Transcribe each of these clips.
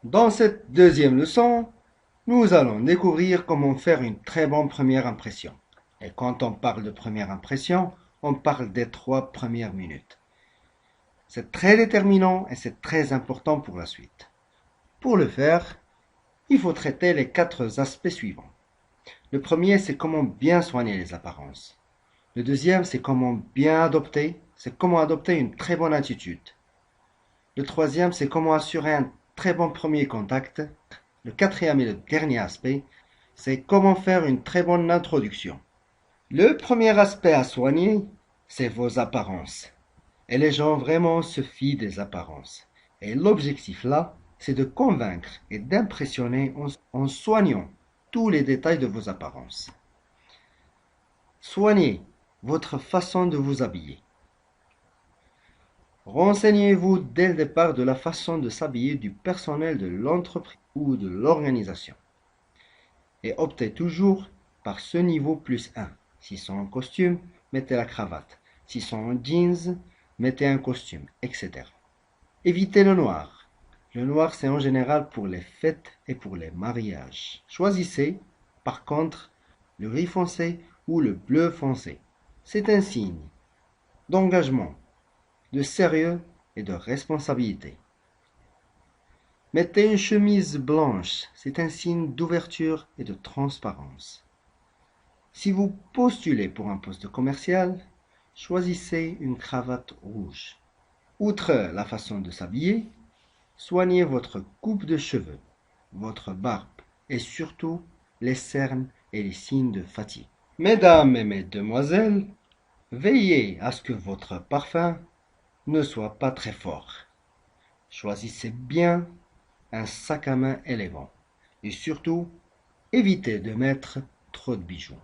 Dans cette deuxième leçon, nous allons découvrir comment faire une très bonne première impression. Et quand on parle de première impression, on parle des 3 premières minutes. C'est très déterminant et c'est très important pour la suite. Pour le faire, il faut traiter les 4 aspects suivants. Le premier, c'est comment bien soigner les apparences. Le deuxième, c'est comment adopter une très bonne attitude. Le troisième, c'est comment assurer un très bon premier contact. Le quatrième et le dernier aspect, c'est comment faire une très bonne introduction. Le premier aspect à soigner, c'est vos apparences. Et les gens vraiment se fient des apparences. Et l'objectif là, c'est de convaincre et d'impressionner en soignant tous les détails de vos apparences. Soignez votre façon de vous habiller. Renseignez-vous dès le départ de la façon de s'habiller du personnel de l'entreprise ou de l'organisation. Et optez toujours par ce niveau plus 1. S'ils sont en costume, mettez la cravate. S'ils sont en jeans, mettez un costume, etc. Évitez le noir. Le noir, c'est en général pour les fêtes et pour les mariages. Choisissez, par contre, le gris foncé ou le bleu foncé. C'est un signe d'engagement, de sérieux et de responsabilité. Mettez une chemise blanche, c'est un signe d'ouverture et de transparence. Si vous postulez pour un poste commercial, choisissez une cravate rouge. Outre la façon de s'habiller, soignez votre coupe de cheveux, votre barbe et surtout les cernes et les signes de fatigue. Mesdames et mesdemoiselles, veillez à ce que votre parfum ne soit pas très fort. Choisissez bien un sac à main élégant et surtout, évitez de mettre trop de bijoux.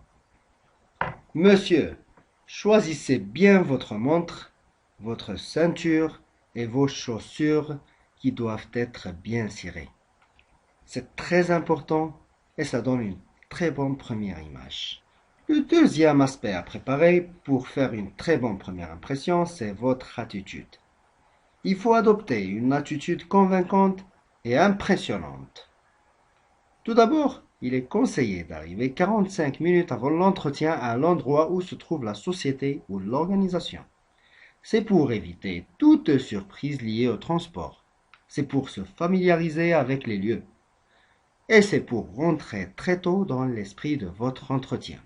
Monsieur, choisissez bien votre montre, votre ceinture et vos chaussures qui doivent être bien cirées. C'est très important et ça donne une très bonne première image. Le deuxième aspect à préparer pour faire une très bonne première impression, c'est votre attitude. Il faut adopter une attitude convaincante et impressionnante. Tout d'abord, il est conseillé d'arriver 45 minutes avant l'entretien à l'endroit où se trouve la société ou l'organisation. C'est pour éviter toute surprise liée au transport. C'est pour se familiariser avec les lieux. Et c'est pour rentrer très tôt dans l'esprit de votre entretien.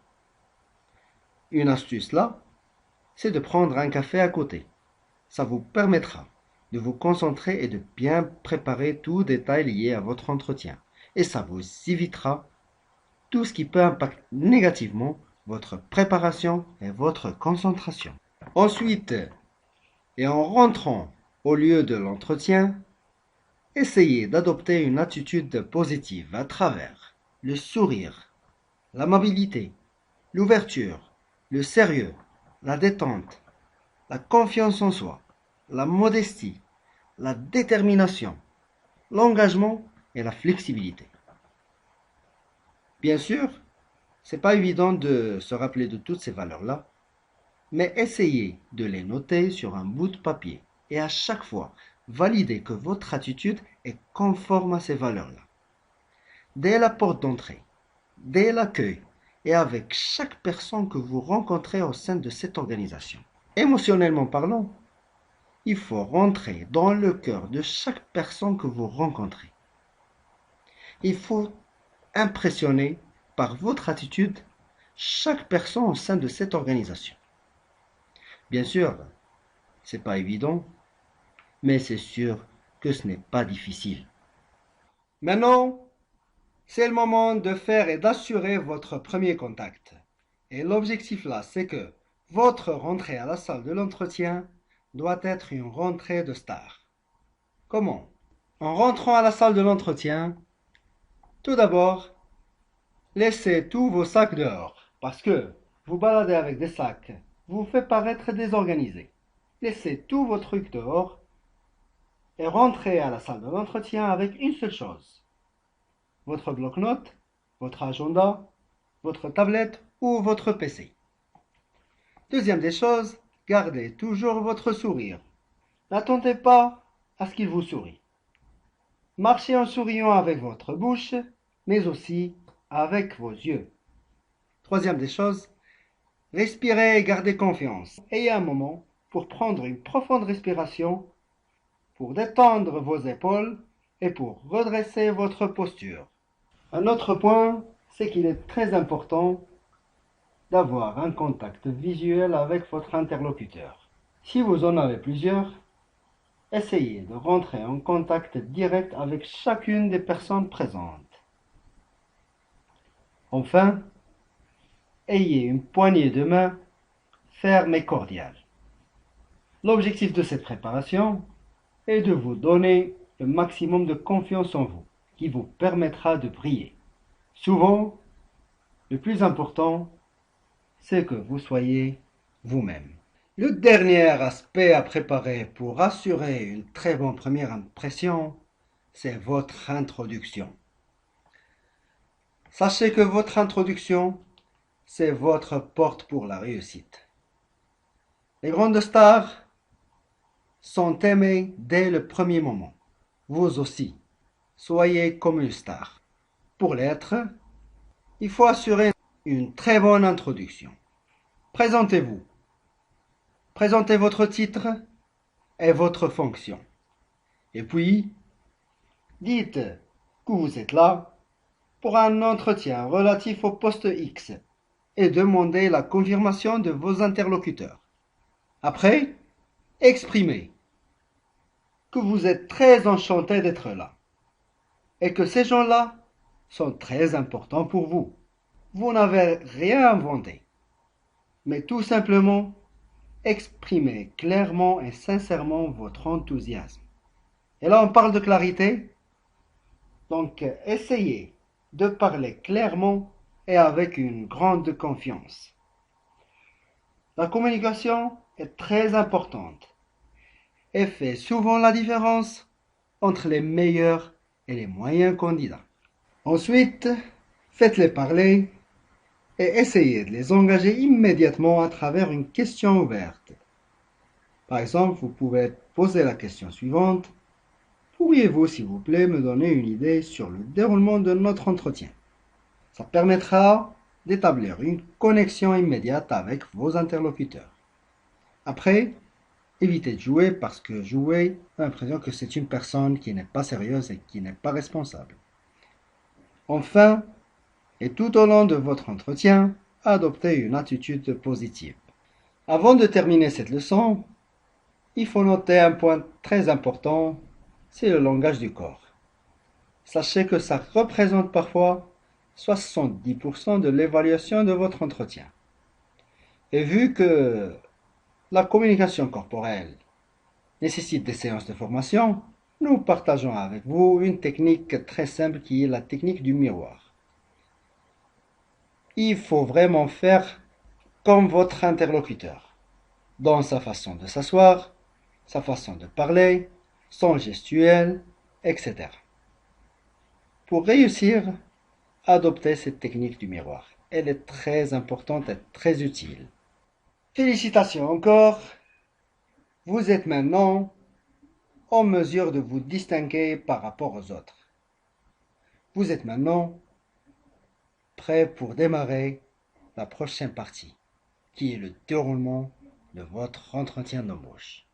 Une astuce là, c'est de prendre un café à côté. Ça vous permettra de vous concentrer et de bien préparer tout détail lié à votre entretien. Et ça vous évitera tout ce qui peut impacter négativement votre préparation et votre concentration. Ensuite, et en rentrant au lieu de l'entretien, essayez d'adopter une attitude positive à travers le sourire, l'amabilité, l'ouverture, le sérieux, la détente, la confiance en soi, la modestie, la détermination, l'engagement et la flexibilité. Bien sûr, c'est pas évident de se rappeler de toutes ces valeurs-là, mais essayez de les noter sur un bout de papier et à chaque fois, validez que votre attitude est conforme à ces valeurs-là. Dès la porte d'entrée, dès l'accueil et avec chaque personne que vous rencontrez au sein de cette organisation. Émotionnellement parlant, il faut rentrer dans le cœur de chaque personne que vous rencontrez. Il faut impressionner par votre attitude chaque personne au sein de cette organisation. Bien sûr, c'est pas évident, mais c'est sûr que ce n'est pas difficile. Maintenant, c'est le moment de faire et d'assurer votre premier contact. Et l'objectif là, c'est que votre rentrée à la salle de l'entretien doit être une rentrée de star. Comment? En rentrant à la salle de l'entretien, tout d'abord, laissez tous vos sacs dehors, parce que vous baladez avec des sacs vous fait paraître désorganisé. Laissez tous vos trucs dehors et rentrez à la salle de l'entretien avec une seule chose. Votre bloc-notes, votre agenda, votre tablette ou votre PC. Deuxième des choses, gardez toujours votre sourire. N'attendez pas à ce qu'il vous sourie. Marchez en souriant avec votre bouche, mais aussi avec vos yeux. Troisième des choses, respirez et gardez confiance. Ayez un moment pour prendre une profonde respiration, pour détendre vos épaules et pour redresser votre posture. Un autre point, c'est qu'il est très important d'avoir un contact visuel avec votre interlocuteur. Si vous en avez plusieurs, essayez de rentrer en contact direct avec chacune des personnes présentes. Enfin, ayez une poignée de main ferme et cordiale. L'objectif de cette préparation est de vous donner le maximum de confiance en vous, qui vous permettra de briller. Souvent, le plus important, c'est que vous soyez vous-même. Le dernier aspect à préparer pour assurer une très bonne première impression, c'est votre introduction. Sachez que votre introduction, c'est votre porte pour la réussite. Les grandes stars sont aimées dès le premier moment. Vous aussi, soyez comme une star. Pour l'être, il faut assurer une très bonne introduction. Présentez-vous. Présentez votre titre et votre fonction. Et puis, dites que vous êtes là pour un entretien relatif au poste X et demandez la confirmation de vos interlocuteurs. Après, exprimez que vous êtes très enchanté d'être là et que ces gens-là sont très importants pour vous. Vous n'avez rien inventé, mais tout simplement exprimez clairement et sincèrement votre enthousiasme. Et là, on parle de clarité, donc essayez de parler clairement et avec une grande confiance. La communication est très importante et fait souvent la différence entre les meilleurs et les moyens candidats. Ensuite, faites-les parler et essayez de les engager immédiatement à travers une question ouverte. Par exemple, vous pouvez poser la question suivante. Pourriez-vous, s'il vous plaît, me donner une idée sur le déroulement de notre entretien? Ça permettra d'établir une connexion immédiate avec vos interlocuteurs. Après, évitez de jouer parce que jouer a l'impression que c'est une personne qui n'est pas sérieuse et qui n'est pas responsable. Enfin, et tout au long de votre entretien, adoptez une attitude positive. Avant de terminer cette leçon, il faut noter un point très important, c'est le langage du corps. Sachez que ça représente parfois 70% de l'évaluation de votre entretien. Et vu que la communication corporelle nécessite des séances de formation, nous partageons avec vous une technique très simple qui est la technique du miroir. Il faut vraiment faire comme votre interlocuteur, dans sa façon de s'asseoir, sa façon de parler, son gestuel, etc. Pour réussir, adoptez cette technique du miroir. Elle est très importante et très utile. Félicitations encore. Vous êtes maintenant en mesure de vous distinguer par rapport aux autres. Vous êtes maintenant prêt pour démarrer la prochaine partie, qui est le déroulement de votre entretien d'embauche.